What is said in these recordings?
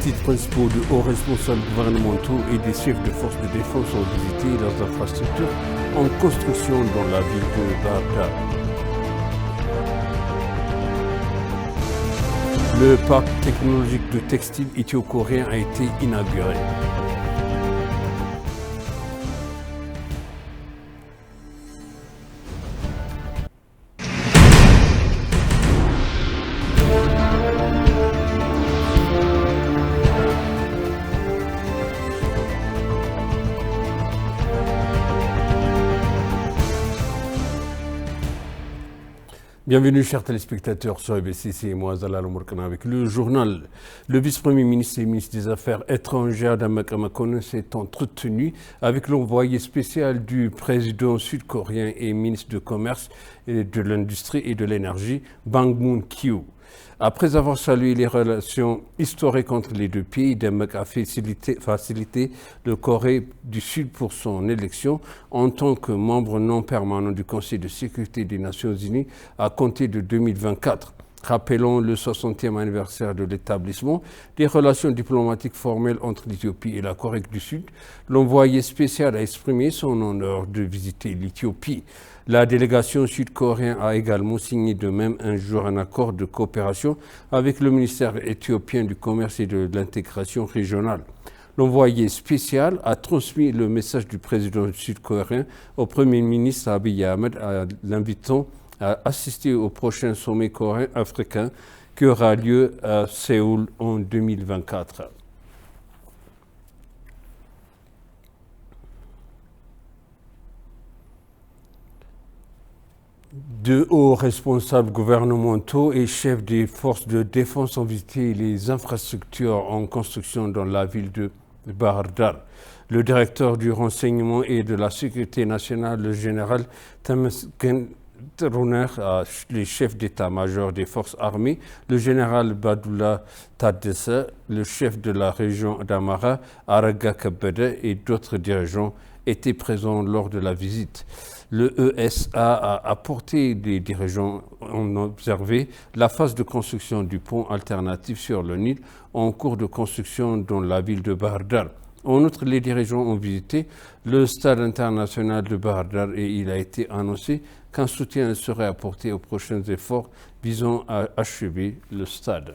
titres principaux de hauts responsables gouvernementaux et des chefs de forces de défense ont visité leurs infrastructures en construction dans la ville de Bagdad. Le parc technologique de textile éthio-coréen a été inauguré. Bienvenue chers téléspectateurs sur EBC, c'est moi Zalal Mourkana avec le journal. Le vice-premier ministre et ministre des Affaires étrangères Damak Amakonnen s'est entretenu avec l'envoyé spécial du président sud-coréen et ministre du Commerce, et de l'Industrie et de l'Énergie, Bang Moon-kyu. Après avoir salué les relations historiques entre les deux pays, Damak a facilité le Corée du Sud pour son élection en tant que membre non permanent du Conseil de sécurité des Nations Unies à compter de 2024. Rappelons le 60e anniversaire de l'établissement des relations diplomatiques formelles entre l'Éthiopie et la Corée du Sud. L'envoyé spécial a exprimé son honneur de visiter l'Éthiopie. La délégation sud-coréenne a également signé de même un jour un accord de coopération avec le ministère éthiopien du Commerce et de l'Intégration régionale. L'envoyé spécial a transmis le message du président sud-coréen au Premier ministre Abiy Ahmed en l'invitant à assister au prochain sommet coréen-africain qui aura lieu à Séoul en 2024. De hauts responsables gouvernementaux et chefs des forces de défense ont visité les infrastructures en construction dans la ville de Bagdad. Le directeur du renseignement et de la sécurité nationale, le général Temesgen Runer, les chefs d'état-major des forces armées, le général Badoula Tadessa, le chef de la région d'Amara, Araga Kabede et d'autres dirigeants étaient présents lors de la visite. Le ESA a apporté des dirigeants ont observé la phase de construction du pont alternatif sur le Nil en cours de construction dans la ville de Bagdad. En outre, les dirigeants ont visité le stade international de Bagdad et il a été annoncé qu'un soutien serait apporté aux prochains efforts visant à achever le stade.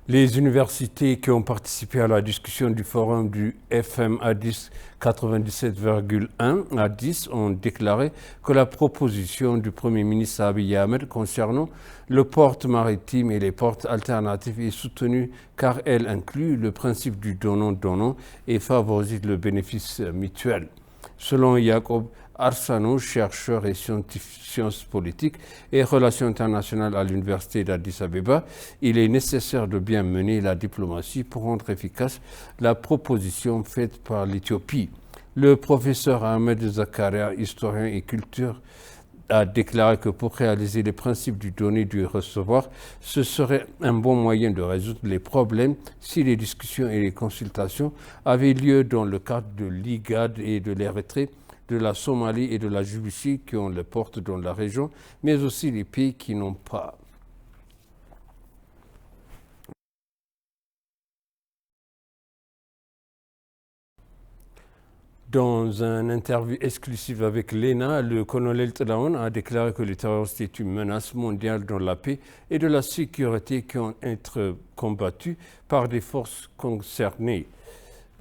Les universités qui ont participé à la discussion du forum du FM Addis 97,1 à 10 ont déclaré que la proposition du Premier ministre Abiy Ahmed concernant le port maritime et les ports alternatifs est soutenue car elle inclut le principe du donnant-donnant et favorise le bénéfice mutuel. Selon Jacob Arsano, chercheur et sciences politiques et relations internationales à l'université d'Addis Abeba, il est nécessaire de bien mener la diplomatie pour rendre efficace la proposition faite par l'Éthiopie. Le professeur Ahmed Zakaria, historien et culture, a déclaré que pour réaliser les principes du donner et du recevoir, ce serait un bon moyen de résoudre les problèmes si les discussions et les consultations avaient lieu dans le cadre de l'IGAD et de l'Érythrée, de la Somalie et de la Djibouti qui ont les portes dans la région, mais aussi les pays qui n'ont pas. Dans une interview exclusive avec l'ENA, le colonel Tlaon a déclaré que le terrorisme est une menace mondiale dans la paix et de la sécurité qui ont été combattues par des forces concernées.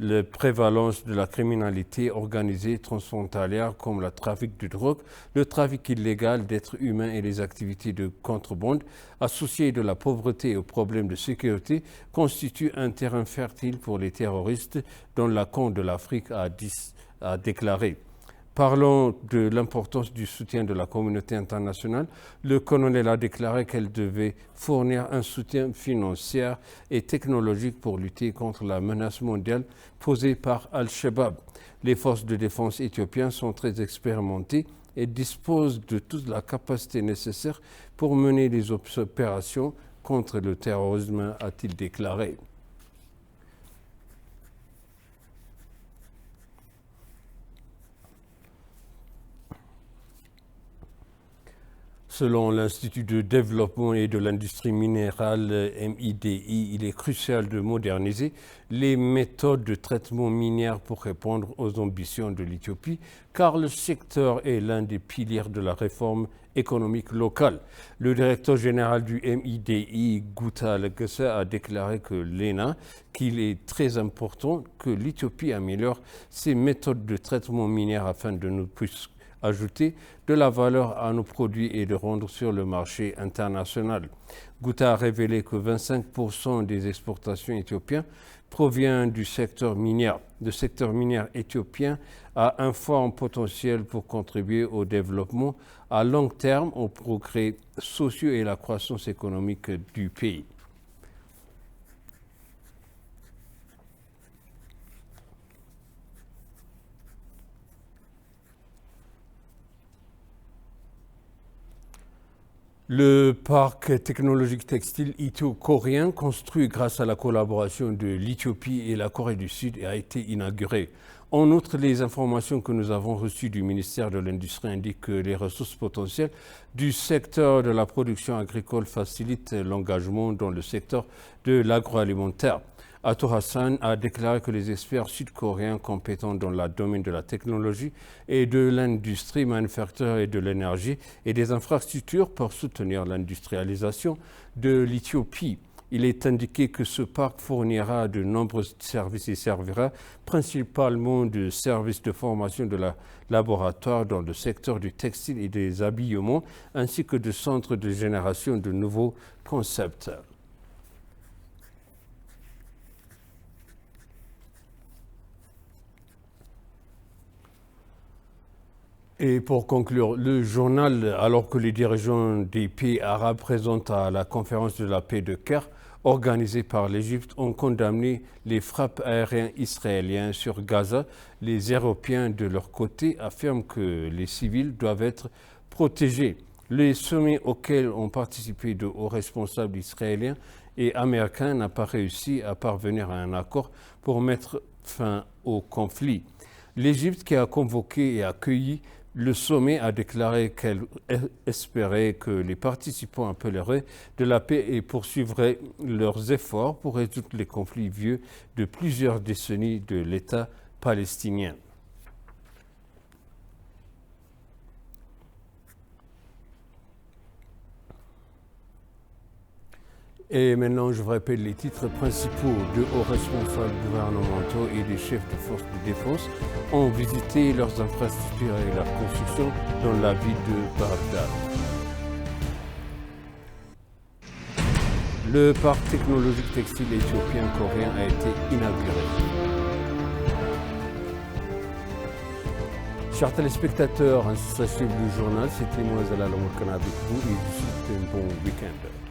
La prévalence de la criminalité organisée transfrontalière comme le trafic de drogue, le trafic illégal d'êtres humains et les activités de contrebande associées de la pauvreté aux problèmes de sécurité constituent un terrain fertile pour les terroristes dont la Corne de l'Afrique a déclaré. Parlant de l'importance du soutien de la communauté internationale, le colonel a déclaré qu'elle devait fournir un soutien financier et technologique pour lutter contre la menace mondiale posée par Al-Shabaab. Les forces de défense éthiopiennes sont très expérimentées et disposent de toute la capacité nécessaire pour mener les opérations contre le terrorisme, a-t-il déclaré. Selon l'Institut de développement et de l'industrie minérale MIDI, il est crucial de moderniser les méthodes de traitement minière pour répondre aux ambitions de l'Éthiopie, car le secteur est l'un des piliers de la réforme économique locale. Le directeur général du MIDI, Gouta Legesse, a déclaré que l'ENA, qu'il est très important que l'Éthiopie améliore ses méthodes de traitement minière afin de nous puisse ajouter de la valeur à nos produits et de rendre sur le marché international. Gouta a révélé que 25% des exportations éthiopiennes proviennent du secteur minier. Le secteur minier éthiopien a un fort potentiel pour contribuer au développement à long terme, aux progrès sociaux et à la croissance économique du pays. Le parc technologique textile ithio-coréen, construit grâce à la collaboration de l'Éthiopie et la Corée du Sud, a été inauguré. En outre, les informations que nous avons reçues du ministère de l'Industrie indiquent que les ressources potentielles du secteur de la production agricole facilitent l'engagement dans le secteur de l'agroalimentaire. Ato Hassan a déclaré que les experts sud-coréens compétents dans le domaine de la technologie et de l'industrie manufacturière et de l'énergie et des infrastructures pour soutenir l'industrialisation de l'Éthiopie. Il est indiqué que ce parc fournira de nombreux services et servira principalement de services de formation de laboratoires dans le secteur du textile et des habillements, ainsi que de centres de génération de nouveaux concepts. Et pour conclure, le journal, alors que les dirigeants des pays arabes présentent à la conférence de la paix de Caire, organisée par l'Égypte, ont condamné les frappes aériennes israéliennes sur Gaza. Les Européens, de leur côté, affirment que les civils doivent être protégés. Les sommets auxquels ont participé de hauts responsables israéliens et américains n'ont pas réussi à parvenir à un accord pour mettre fin au conflit. L'Égypte, qui a convoqué et accueilli le sommet, a déclaré qu'elle espérait que les participants appelleraient de la paix et poursuivraient leurs efforts pour résoudre les conflits vieux de plusieurs décennies de l'État palestinien. Et maintenant, je vous rappelle les titres principaux de hauts responsables gouvernementaux et des chefs de forces de défense ont visité leurs infrastructures et leurs constructions dans la ville de Bagdad. Le parc technologique textile éthiopien-coréen a été inauguré. Chers téléspectateurs, ainsi s'achève le journal. C'était moi, Zalal Omar avec vous et je vous souhaite un bon week-end.